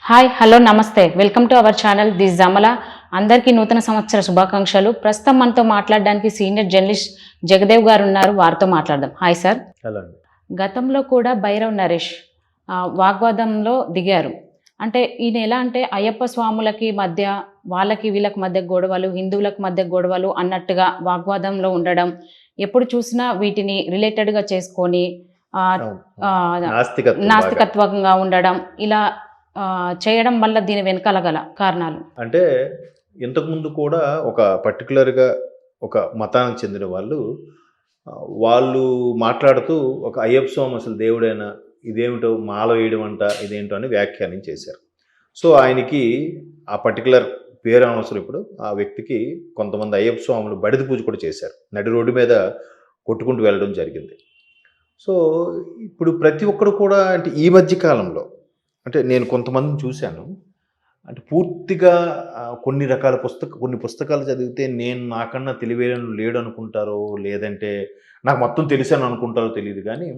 Hi hello నమస్తే welcome to our channel this Jamala. అందరికీ నూతన సంవత్సర శుభాకాంక్షలు. ప్రస్తుతం మనతో మాట్లాడడానికి సీనియర్ జర్నలిస్ట్ జగదేవ్ గారు ఉన్నారు. వారితో మాట్లాడదాం. Hi sir. హలో. గతంలో కూడా భైరవ్ నరేష్ వాగ్వాదంలో దిగారు. అంటే ఈయన ఎలా అంటే అయ్యప్ప స్వాములకి మధ్య వాళ్ళకి వీళ్ళకి మధ్య గొడవలు, హిందువులకు మధ్య గొడవలు అన్నట్టుగా వాగ్వాదంలో ఉండడం, ఎప్పుడు చూసినా వీటిని రిలేటెడ్గా చేసుకొని నాస్తికత్వంగా ఉండడం, ఇలా చేయడం వల్ల దీని వెనకాల గల కారణాలు అంటే ఇంతకుముందు కూడా ఒక పర్టికులర్గా ఒక మతానికి చెందిన వాళ్ళు మాట్లాడుతూ ఒక అయ్యప్ప స్వామి అసలు దేవుడైనా ఇదేమిటో మాల వేయడం అంట ఇదేంటో అని వ్యాఖ్యానం చేశారు. సో ఆయనకి ఆ పర్టికులర్ పేరు అనవసరం. ఇప్పుడు ఆ వ్యక్తికి కొంతమంది అయ్యప్ప స్వాములు బడిది పూజ కూడా చేశారు. నడి రోడ్డు మీద కొట్టుకుంటూ వెళ్ళడం జరిగింది. సో ఇప్పుడు ప్రతి ఒక్కరు కూడా అంటే ఈ మధ్య కాలంలో అంటే నేను కొంతమందిని చూశాను. అంటే పూర్తిగా కొన్ని రకాల కొన్ని పుస్తకాలు చదివితే నేను నాకన్నా తెలివైన లేడు అనుకుంటారో, లేదంటే నాకు మొత్తం తెలిసాను అనుకుంటారో తెలియదు. కానీ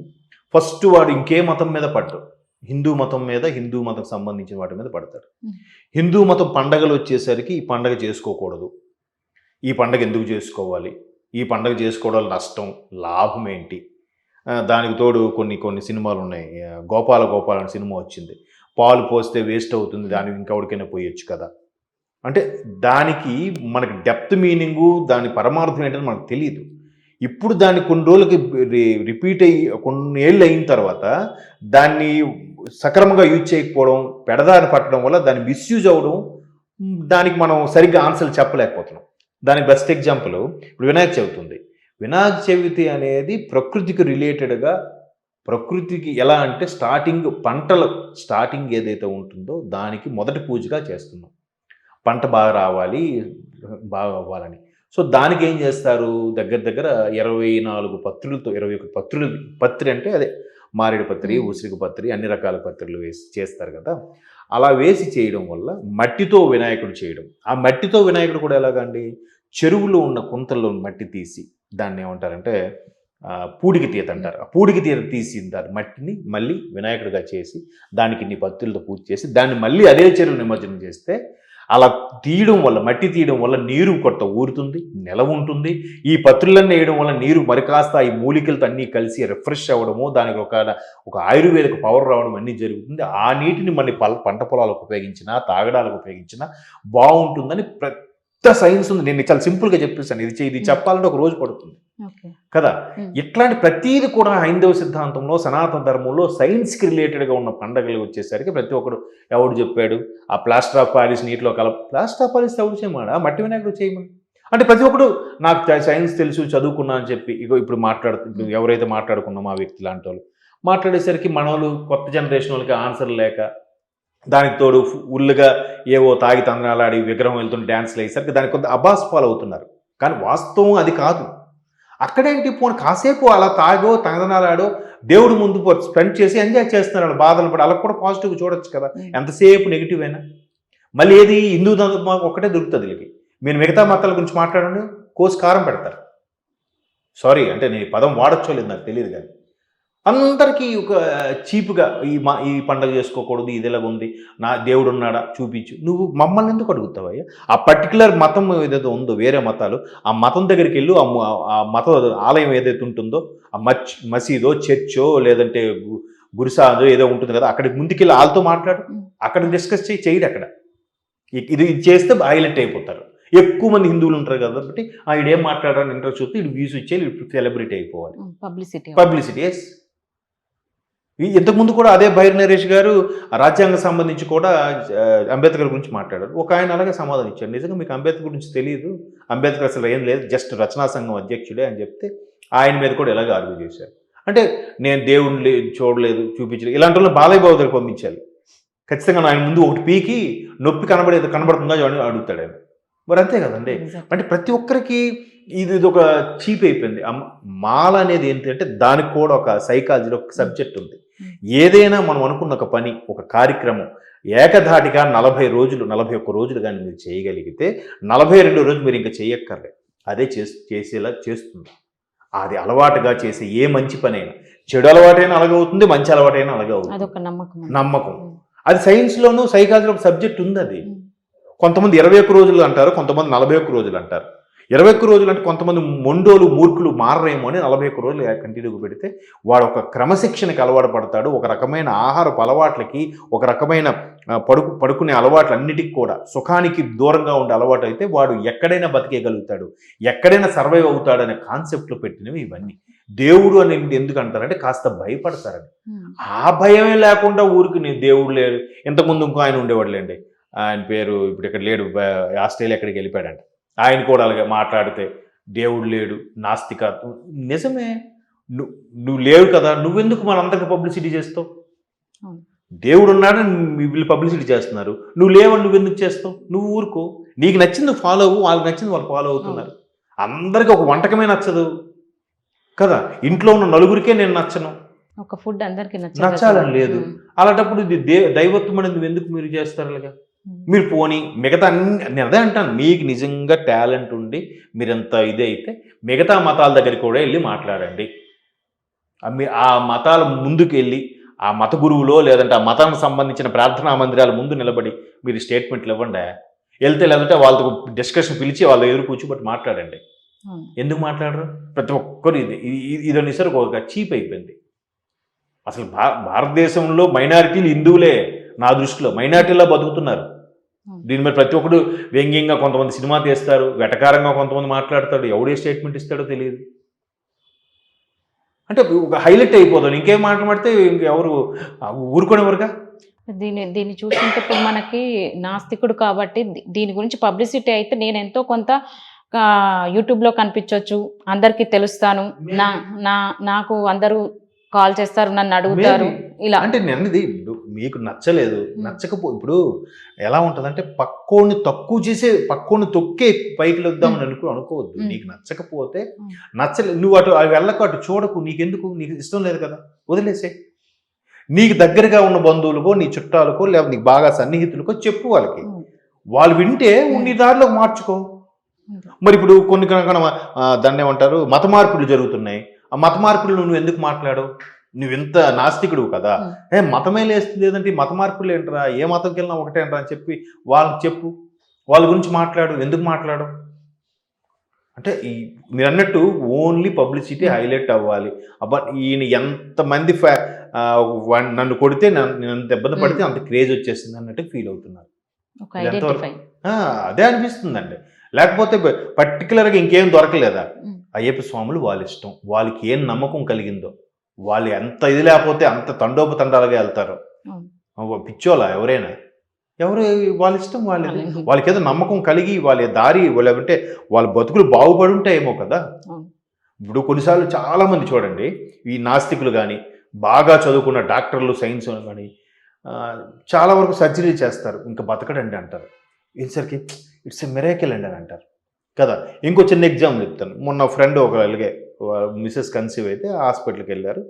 ఫస్ట్ వాడు ఇంకే మతం మీద పడ్డాడు, హిందూ మతం మీద, హిందూ మతం సంబంధించిన వాటి మీద పడతాడు. హిందూ మతం పండగలు వచ్చేసరికి ఈ పండగ చేసుకోకూడదు, ఈ పండగ ఎందుకు చేసుకోవాలి, ఈ పండగ చేసుకోవడం నష్టం లాభం ఏంటి, దానికి తోడు కొన్ని సినిమాలు ఉన్నాయి. గోపాల అనే సినిమా వచ్చింది. పాలు పోస్తే వేస్ట్ అవుతుంది, దానికి ఇంకెవరికైనా పోయొచ్చు కదా. అంటే దానికి మనకి డెప్త్ మీనింగు, దాని పరమార్థం ఏంటని మనకు తెలియదు. ఇప్పుడు దాన్ని కొన్ని రోజులకి రిపీట్ అయ్యి కొన్ని ఏళ్ళు అయిన తర్వాత దాన్ని సక్రమంగా యూజ్ చేయకపోవడం, పెడదారి పట్టడం వల్ల దాన్ని మిస్యూజ్ అవ్వడం, దానికి మనం సరిగ్గా ఆన్సర్లు చెప్పలేకపోతున్నాం. దానికి బెస్ట్ ఎగ్జాంపుల్ ఇప్పుడు వినాయక చవితి ఉంది. వినాయక చవితి అనేది ప్రకృతికి రిలేటెడ్గా, ప్రకృతికి ఎలా అంటే పంటలు స్టార్టింగ్ ఏదైతే ఉంటుందో దానికి మొదటి పూజగా చేస్తున్నాం. పంట బాగా రావాలి, బాగా అవ్వాలని. సో దానికి ఏం చేస్తారు, దగ్గర 24 పత్రులతో, 21 పత్రి అంటే అదే మారేడు పత్రి, ఉసిరిక పత్రి, అన్ని రకాల పత్రులు వేసి చేస్తారు కదా. అలా వేసి చేయడం వల్ల మట్టితో వినాయకుడు చేయడం. ఆ మట్టితో వినాయకుడు కూడా ఎలాగండి, చెరువులో ఉన్న కుంతల్లో మట్టి తీసి దాన్ని ఏమంటారంటే పూడికి తీత అంటారు. ఆ పూడికి తీత తీసింటారు మట్టిని మళ్ళీ వినాయకుడిగా చేసి దానికి ఇన్ని పత్తులతో పూజ చేసి దాన్ని మళ్ళీ అదే చెరువు నిమజ్జనం చేస్తే, అలా తీయడం వల్ల, మట్టి తీయడం వల్ల నీరు కొత్త ఊరుతుంది, నిలవ ఉంటుంది. ఈ పత్రులన్నీ వేయడం వల్ల నీరు మరి కాస్త ఈ మూలికలతో అన్నీ కలిసి రిఫ్రెష్ అవ్వడము, దానికి ఒక ఆయుర్వేదిక పవర్ రావడం అన్నీ జరుగుతుంది. ఆ నీటిని మళ్ళీ పంట పొలాలకు ఉపయోగించినా, తాగడానికి ఉపయోగించినా బాగుంటుందని పెద్ద సైన్స్ ఉంది. నేను చాలా సింపుల్గా చెప్పేస్తాను. ఇది చెప్పాలంటే ఒక రోజు పడుతుంది కదా. ఇట్లాంటి ప్రతీది కూడా హైందవ సిద్ధాంతంలో, సనాతన ధర్మంలో సైన్స్కి రిలేటెడ్గా ఉన్న పండుగలు వచ్చేసరికి ప్రతి ఒక్కడు ఎవడు చెప్పాడు ఆ ప్లాస్టర్ ఆఫ్ పారిస్ నీటిలో ప్లాస్టర్ ఆఫ్ పారిస్ ఎవడు చేయమాడా, మట్టి వినాయకుడు చేయమని. అంటే ప్రతి ఒక్కడు నాకు సైన్స్ తెలుసు, చదువుకున్నా అని చెప్పి ఇప్పుడు ఎవరైతే మాట్లాడుకున్నామో ఆ వ్యక్తి లాంటి వాళ్ళు మాట్లాడేసరికి మన వాళ్ళు కొత్త జనరేషన్ వాళ్ళకి ఆన్సర్ లేక, దానికి తోడు ఉల్లుగా ఏవో తాగి తందనాలాడి విగ్రహం వెళ్తున్న డ్యాన్స్లు వేసరికి దానికి కొంత అబాస్ ఫాలో అవుతున్నారు. కానీ వాస్తవం అది కాదు. అక్కడేంటి పోనీ కాసేపు అలా తాగో తందనాలాడో దేవుడు ముందు స్పెండ్ చేసి ఎంజాయ్ చేస్తున్నారు, బాధలు పడి. అలా కూడా పాజిటివ్గా చూడొచ్చు కదా. ఎంతసేపు నెగిటివ్ అయినా మళ్ళీ ఏది హిందూ ధర్మం ఒక్కటే దొరుకుతుంది వీళ్ళకి. మీరు మిగతా మతాల గురించి మాట్లాడండి, కోసి కారం పెడతారు. సారీ అంటే నేను ఈ పదం వాడచ్చో లేదు నాకు తెలియదు, కానీ అందరికీ ఒక చీప్గా ఈ పండుగ చేసుకోకూడదు, ఇది ఎలాగ ఉంది, నా దేవుడు ఉన్నాడా చూపించు. నువ్వు మమ్మల్ని ఎందుకు అడుగుతావయ్యా? ఆ పర్టికులర్ మతం ఏదైతే ఉందో, వేరే మతాలు, ఆ మతం దగ్గరికి వెళ్ళు. ఆ మత ఆలయం ఏదైతే ఉంటుందో, ఆ మసీదో చర్చో లేదంటే గురుసాదో ఏదో ఉంటుంది కదా, అక్కడికి ముందుకెళ్ళి వాళ్ళతో మాట్లాడు, అక్కడ డిస్కస్ చేయడు. అక్కడ ఇది చేస్తే హైలైట్ అయిపోతారు. ఎక్కువ మంది హిందువులు ఉంటారు కాబట్టి ఈడేం మాట్లాడాలని ఇంట్రెస్ట్ చూస్తే ఇటు వ్యూస్ ఇచ్చేది, ఇటు సెలబ్రిటీ అయిపోవాలి, పబ్లిసిటీ. ఎస్, ఇంతకుముందు కూడా అదే భైరవ్ నరేష్ గారు రాజ్యాంగం సంబంధించి కూడా అంబేద్కర్ గురించి మాట్లాడారు. ఒక ఆయన అలాగే సమాధానం ఇచ్చారు, నిజంగా మీకు అంబేద్కర్ గురించి తెలియదు, అంబేద్కర్ అసలు ఏం లేదు, జస్ట్ రచనా సంఘం అధ్యక్షుడే అని చెప్తే ఆయన మీద కూడా ఎలాగ ఆర్గ్యూ చేశారు. అంటే నేను దేవుడిని చూడలేదు, చూపించలేదు, ఇలాంటి వాళ్ళని బాలయ్య బాబు దగ్గర పంపించాలి ఖచ్చితంగా. ఆయన ముందు ఒకటి పీకి నొప్పి కనబడుతుందా అని అడుగుతాడు ఆయన. మరి అంతే కదండి. అంటే ప్రతి ఒక్కరికి ఇది ఒక చీప్ అయిపోయింది. మాల అనేది ఏంటంటే దానికి కూడా ఒక సైకాలజీలో ఒక సబ్జెక్ట్ ఉంది. ఏదైనా మనం అనుకున్న ఒక పని, ఒక కార్యక్రమం ఏకధాటిగా 40 రోజులు, 41 రోజులు కానీ మీరు చేయగలిగితే 42 రోజులు మీరు ఇంకా చేయక్కర్లే, అదే చేసేలా చేస్తుంది. అది అలవాటుగా చేసే ఏ మంచి పనైనా, చెడు అలవాటైనా అలాగే అవుతుంది, మంచి అలవాటైనా అలాగే అవుతుంది. నమ్మకం. అది సైన్స్లోను సైకాలజీలో ఒక సబ్జెక్ట్ ఉంది. అది కొంతమంది 21 రోజులు అంటారు, కొంతమంది 41 రోజులు అంటారు. 21 రోజులు అంటే కొంతమంది మొండోలు మూర్ఖులు మారరేమో అని 41 రోజులు కంటిన్యూగా పెడితే వాడు ఒక క్రమశిక్షణకి అలవాటు పడతాడు. ఒక రకమైన ఆహారపు అలవాట్లకి, ఒక రకమైన పడుకునే అలవాట్లు అన్నిటికీ కూడా సుఖానికి దూరంగా ఉండే అలవాటు అయితే వాడు ఎక్కడైనా బతికేయగలుగుతాడు, ఎక్కడైనా సర్వైవ్ అవుతాడు అనే కాన్సెప్ట్లో పెట్టినవి ఇవన్నీ. దేవుడు అని ఎందుకు అంటారంటే కాస్త భయపడతారని. ఆ భయమే లేకుండా ఊరికి నేను దేవుడు లేడు. ఇంతకుముందు ఇంకో ఆయన ఉండేవాడులేండి, ఆయన పేరు ఇప్పుడు ఇక్కడ లేడు, ఆస్ట్రేలియా ఎక్కడికి వెళ్ళిపోయాడంట. ఆయన కూడా అలాగే మాట్లాడితే దేవుడు లేడు, నాస్తికత్వం. నిజమే, నువ్వు లేవు కదా, నువ్వెందుకు మనందరికీ పబ్లిసిటీ చేస్తావు? దేవుడు ఉన్నాడని వీళ్ళు పబ్లిసిటీ చేస్తున్నారు, నువ్వు లేవని నువ్వెందుకు చేస్తావు? నువ్వు ఊరుకో, నీకు నచ్చింది ఫాలో అవ్వు, వాళ్ళకి నచ్చింది వాళ్ళు ఫాలో అవుతున్నారు. అందరికీ ఒక వంటకమే నచ్చదు కదా, ఇంట్లో ఉన్న నలుగురికే నేను నచ్చను, ఒక ఫుడ్ అందరికీ నచ్చాలని లేదు. అలాంటప్పుడు ఇది దైవత్వం అనేది నువ్వు మీరు చేస్తారు అలాగా? మీరు పోనీ మిగతా అన్ని, నేను అదే అంటాను, మీకు నిజంగా టాలెంట్ ఉండి మీరంత ఇదే అయితే మిగతా మతాల దగ్గరికి కూడా వెళ్ళి మాట్లాడండి. ఆ మతాల ముందుకు వెళ్ళి ఆ మత గురువులో లేదంటే ఆ మతానికి సంబంధించిన ప్రార్థనా మందిరాల ముందు నిలబడి మీరు స్టేట్మెంట్లు ఇవ్వండి. లేదంటే వాళ్ళతో డిస్కషన్ పిలిచి వాళ్ళ ఎదురు కూర్చోబట్టి మాట్లాడండి. ఎందుకు మాట్లాడరు? ప్రతి ఒక్కరు ఇది అనేసరికి ఒక చీప్ అయిపోయింది. అసలు భారతదేశంలో మైనారిటీలు హిందువులే, నా దృష్టిలో మైనారిటీలా బతుకుతున్నారు. దీని మీద ప్రతి ఒక్కరు వ్యంగ్యంగా కొంతమంది సినిమా తీస్తారు, వెటకారంగా కొంతమంది మాట్లాడతాడు, ఎవడే స్టేట్మెంట్ ఇస్తాడో తెలియదు. అంటే ఒక హైలైట్ అయిపోతాడు. ఇంకేం మాట్లాడితే ఇంకెవరు ఊరుకునేవారుగా. దీన్ని చూసినప్పుడు మనకి నాస్తికుడు కాబట్టి దీని గురించి పబ్లిసిటీ అయితే నేను ఎంతో కొంత యూట్యూబ్లో కనిపించవచ్చు, అందరికీ తెలుస్తాను, నాకు అందరూ కాల్ చేస్తారు, నన్ను అడుగుతారు, ఇలా. అంటే నేను మీకు నచ్చలేదు, నచ్చకపో ఇప్పుడు ఎలా ఉంటుందంటే పక్కోడిని తక్కువ చేసే, పక్కోడిని తొక్కే పైకి వద్దామని అనుకోవద్దు. నీకు నచ్చకపోతే నచ్చలేదు, నువ్వు అటు వెళ్ళకు, అటు చూడకు, నీకెందుకు, నీకు ఇష్టం లేదు కదా, వదిలేసే. నీకు దగ్గరగా ఉన్న బంధువులకో, నీ చుట్టాలకో, లేదా నీకు బాగా సన్నిహితులకో చెప్పు, వాళ్ళకి వాళ్ళు వింటే నీ దారిలోకి మార్చుకో. మరి ఇప్పుడు కొన్ని దాన్ని ఏమంటారు, మత మార్పులు జరుగుతున్నాయి. ఆ మత మార్పులు నువ్వు ఎందుకు మాట్లాడవు? నువ్వు ఎంత నాస్తికుడు కదా, మతమే లేస్తుంది లేదంటే మత మార్పులు ఏంటరా, ఏ మతంకి వెళ్ళినా ఒకటే అంటారా అని చెప్పి వాళ్ళకి చెప్పు, వాళ్ళ గురించి మాట్లాడు. ఎందుకు మాట్లాడు అంటే మీరు అన్నట్టు ఓన్లీ పబ్లిసిటీ హైలైట్ అవ్వాలి. అబ్బా ఈయన ఎంతమంది నన్ను కొడితే నేను అంత ఇబ్బంది పడితే అంత క్రేజ్ వచ్చేసింది అన్నట్టు ఫీల్ అవుతున్నారు. అదే అనిపిస్తుందండి. లేకపోతే పర్టికులర్గా ఇంకేం దొరకలేదా? అయ్యప్ప స్వాములు వాళ్ళ ఇష్టం, వాళ్ళకి ఏం నమ్మకం కలిగిందో, వాళ్ళు ఎంత ఇది లేకపోతే అంత తండోపతండాలుగా వెళ్తారు. పిచ్చోలా ఎవరైనా, ఎవరు వాళ్ళ ఇష్టం, వాళ్ళకి ఏదో నమ్మకం కలిగి వాళ్ళ దారి లేకుంటే వాళ్ళ బతుకులు బాగుపడి ఉంటాయేమో కదా. ఇప్పుడు కొన్నిసార్లు చాలామంది చూడండి, ఈ నాస్తికులు కానీ బాగా చదువుకున్న డాక్టర్లు, సైన్స్ కానీ చాలా వరకు సర్జరీ చేస్తారు, ఇంకా బతకడండి అంటారు. ఈసరికి ఇట్స్ ఎ మిరాకిల్ అండి అని అంటారు కదా. ఇంకో చిన్న ఎగ్జాంపుల్ చెప్తాను. మొన్న ఫ్రెండ్ ఒక అలాగే మిసెస్ కన్సీవ్ అయితే హాస్పిటల్కి వెళ్ళారు,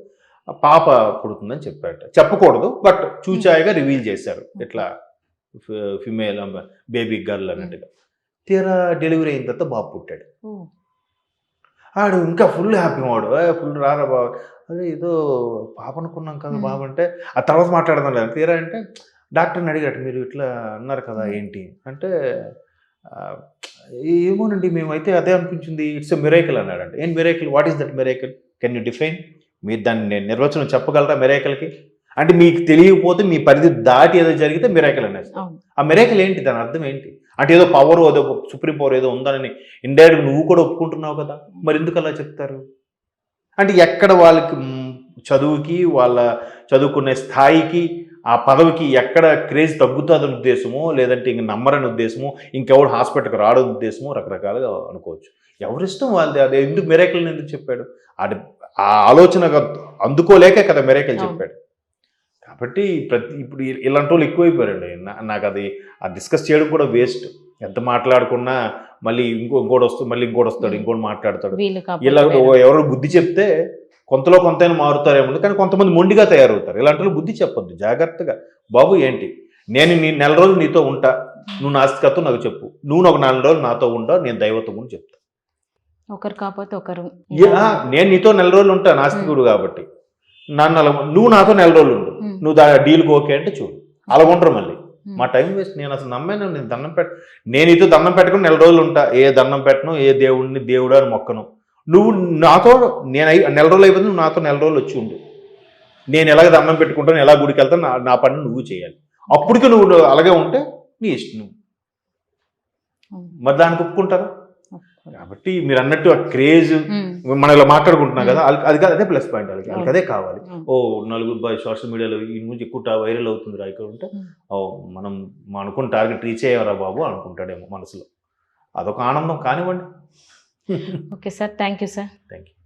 పాప పుడుతుందని చెప్పారట. చెప్పకూడదు, బట్ చూచాయిగా రివీల్ చేశారు, ఇట్లా ఫిమేల్ బేబీ గర్ల్ అన్నట్టుగా. తీరా డెలివరీ అయిన తర్వాత బాబు పుట్టాడు. ఆడు ఇంకా ఫుల్ హ్యాపీ వాడు, ఫుల్ రారా బాబు, అదే ఏదో పాప అనుకున్నాం కదా బాబు అంటే, ఆ తర్వాత మాట్లాడదాం లేదు. తీరా అంటే డాక్టర్ని అడిగాడు, మీరు ఇట్లా అన్నారు కదా ఏంటి అంటే, ఏమోనండి మేమైతే అదే అనిపించింది, ఇట్స్ ఎ మిరాకిల్ అన్నాడంట. ఏం miracle? What is that miracle? Can you define? మీరు దాన్ని నిర్వచనం చెప్పగలరా మిరాకిల్కి? అంటే మీకు తెలియకపోతే మీ పరిధి దాటి ఏదో జరిగితే మిరాకిల్ అనేది. ఆ మిరాకిల్ ఏంటి, దాని అర్థం ఏంటి? అంటే ఏదో పవర్, ఏదో సుప్రీం పవర్ ఏదో ఉందని ఇండైరెక్ట్ నువ్వు కూడా ఒప్పుకుంటున్నావు కదా, మరి ఎందుకు అలా చెప్తారు? అంటే ఎక్కడ వాళ్ళకి చదువుకి, వాళ్ళ చదువుకునే స్థాయికి, ఆ పదవికి ఎక్కడ క్రేజ్ తగ్గుతుందని ఉద్దేశమో, లేదంటే ఇంక నమ్మరని ఉద్దేశమో, ఇంకెవరు హాస్పిటల్కి రావడం ఉద్దేశమో, రకరకాలుగా అనుకోవచ్చు. ఎవరిష్టం వాళ్ళది. అదే ఎందుకు మిరాకిల్ని ఎందుకు చెప్పాడు? ఆ ఆలోచన అందుకోలేకే కదా మిరాకిల్ చెప్పాడు. కాబట్టి ఇప్పుడు ఇలాంటి వాళ్ళు ఎక్కువైపోయారండి. నాకు అది డిస్కస్ చేయడం కూడా వేస్ట్. ఎంత మాట్లాడుకున్నా మళ్ళీ ఇంకోటి వస్తుంది, మళ్ళీ ఇంకోటి వస్తాడు, ఇంకోటి మాట్లాడతాడు. ఇలా ఎవరో బుద్ధి చెప్తే కొంతలో కొంతైనా మారుతారేమో, కానీ కొంతమంది మొండిగా తయారవుతారు. ఇలాంటి వాళ్ళు బుద్ధి చెప్పొద్దు, జాగ్రత్తగా. బాబు ఏంటి, నేను 4 రోజులు నీతో ఉంటా, నువ్వు నాస్తికత్వం నాకు చెప్పు, నువ్వు ఒక 4 రోజులు నాతో ఉంటావు, నేను దైవత్వం అని చెప్తా. ఒకరు కాకపోతే ఒకరు. నేను నీతో 4 రోజులు ఉంటా నాస్తికుడు కాబట్టి, నువ్వు నాతో 4 రోజులు ఉండు, నువ్వు డీల్కి ఓకే అంటే చూడు. అలా ఉంటారు మళ్ళీ. మా టైం వేస్ట్. నేను అసలు నమ్మాను. నేను దండం నేను ఇటు దండం పెట్టుకుని 4 రోజులు ఉంటా. ఏ దండం పెట్టను, ఏ దేవుడిని దేవుడు అని మొక్కను. నువ్వు నాతో నేను 4 రోజులు అయిపోయింది, నువ్వు నాతో 4 రోజులు వచ్చి ఉండు. నేను ఎలాగ దండం పెట్టుకుంటాను, ఎలా గుడికి వెళ్తాను, నా పని నువ్వు చేయాలి. అప్పటికి నువ్వు అలాగే ఉంటే నీ ఇష్టం. మరి దానికి ఒప్పుకుంటారా? కాబట్టి మీరు అన్నట్టు ఆ క్రేజ్ మనం ఇలా మాట్లాడుకుంటున్నాం కదా, అది కాదు, అదే ప్లస్ పాయింట్. వాళ్ళకి అదే కావాలి. ఓ నలుగురు సోషల్ మీడియాలో ఈ నుంచి ఎక్కువ వైరల్ అవుతుంది రా ఇక్కడ ఉంటే, ఓ మనం అనుకున్న టార్గెట్ రీచ్ అయ్యారా బాబు అనుకుంటాడేమో మనసులో. అదొక ఆనందం కానివ్వండి. Okay sir, thank you sir. Thank you.